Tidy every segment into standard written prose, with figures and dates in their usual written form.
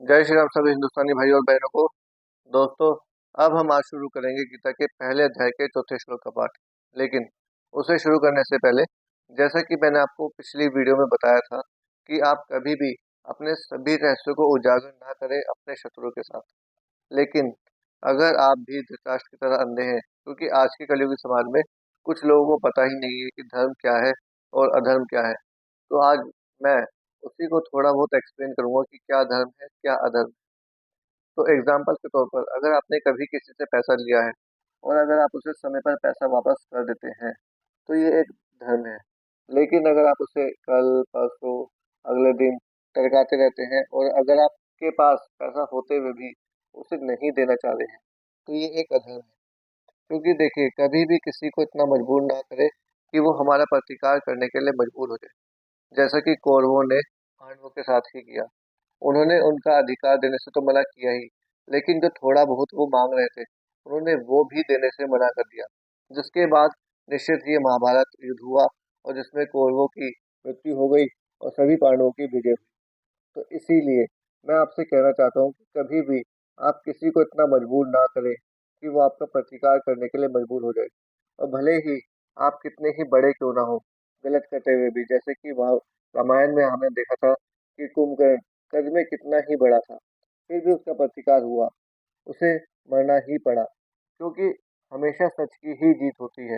जय श्री राम सभी हिंदुस्तानी भाई और बहनों को। दोस्तों, अब हम आज शुरू करेंगे गीता के पहले अध्याय के चौथे श्लोक का पाठ। लेकिन उसे शुरू करने से पहले, जैसा कि मैंने आपको पिछली वीडियो में बताया था कि आप कभी भी अपने सभी रहस्यों को उजागर ना करें अपने शत्रुओं के साथ। लेकिन अगर आप भी धृतराष्ट्र की तरह अंधे हैं, क्योंकि आज के कलयुगी समाज में कुछ लोगों को पता ही नहीं है कि धर्म क्या है और अधर्म क्या है, तो आज मैं उसी को थोड़ा बहुत एक्सप्लेन करूंगा कि क्या धर्म है क्या अधर्म। तो एग्जाम्पल के तौर पर, अगर आपने कभी किसी से पैसा लिया है और अगर आप उसे समय पर पैसा वापस कर देते हैं, तो ये एक धर्म है। लेकिन अगर आप उसे कल परसों अगले दिन टरकाते रहते हैं और अगर आपके पास पैसा होते हुए भी उसे नहीं देना चाह रहे हैं, तो ये एक अधर्म है। क्योंकि देखिए, कभी भी किसी को इतना मजबूर ना करे कि वो हमारा प्रतिकार करने के लिए मजबूर हो जाए, जैसा कि कौरवों ने पांडवों के साथ ही किया। उन्होंने उनका अधिकार देने से तो मना किया ही, लेकिन जो थोड़ा बहुत वो मांग रहे थे उन्होंने वो भी देने से मना कर दिया। जिसके बाद निश्चित ही महाभारत युद्ध हुआ और जिसमें कौरवों की मृत्यु हो गई और सभी पांडवों की विजय हुई। तो इसीलिए मैं आपसे कहना चाहता हूँ कि कभी भी आप किसी को इतना मजबूर ना करें कि वो आपका प्रतिकार करने के लिए मजबूर हो जाए। और भले ही आप कितने ही बड़े क्यों ना हो गलत करते हुए भी, जैसे कि वह रामायण में हमने देखा था कि कुंभकर्ण कद में कितना ही बड़ा था, फिर भी उसका प्रतिकार हुआ, उसे मरना ही पड़ा। क्योंकि हमेशा सच की ही जीत होती है।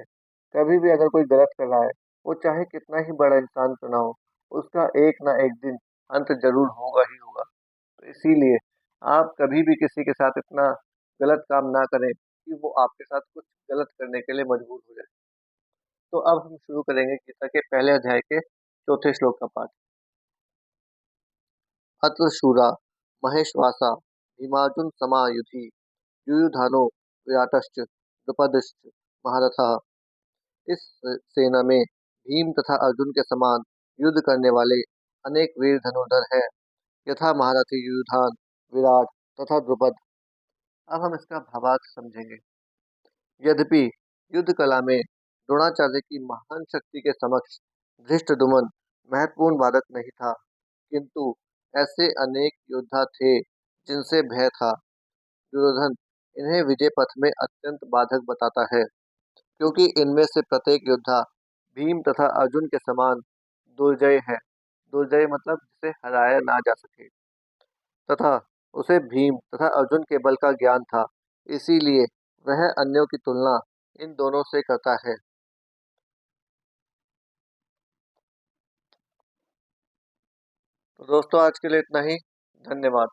कभी भी अगर कोई गलत कर रहा है, वो चाहे कितना ही बड़ा इंसान क्यों ना हो, उसका एक ना एक दिन अंत जरूर होगा ही होगा। तो इसीलिए आप कभी भी किसी के साथ इतना गलत काम ना करें कि वो आपके साथ कुछ गलत करने के लिए मजबूर हो जाए। तो अब हम शुरू करेंगे गीता के पहले अध्याय के चौथे श्लोक का पाठ। अत्र शूरा महेश्वासा भीमार्जुन समायुधि युयुधानो विराटश्च द्रुपदश्च महारथः। इस सेना में भीम तथा अर्जुन के समान युद्ध करने वाले अनेक वीर धनुर्धर हैं, यथा महारथी युयुधान, विराट तथा द्रुपद। अब हम इसका भावार्थ समझेंगे। यद्यपि युद्ध कला में द्रोणाचार्य की महान शक्ति के समक्ष धृष्टद्युम्न महत्वपूर्ण बाधक नहीं था, किंतु ऐसे अनेक योद्धा थे जिनसे भय था। दुर्योधन इन्हें विजय पथ में अत्यंत बाधक बताता है, क्योंकि इनमें से प्रत्येक योद्धा भीम तथा अर्जुन के समान दुर्जय है। दुर्जय मतलब जिसे हराया ना जा सके, तथा उसे भीम तथा अर्जुन के बल का ज्ञान था। इसीलिए वह अन्यों की तुलना इन दोनों से करता है। तो दोस्तों, आज के लिए इतना ही। धन्यवाद।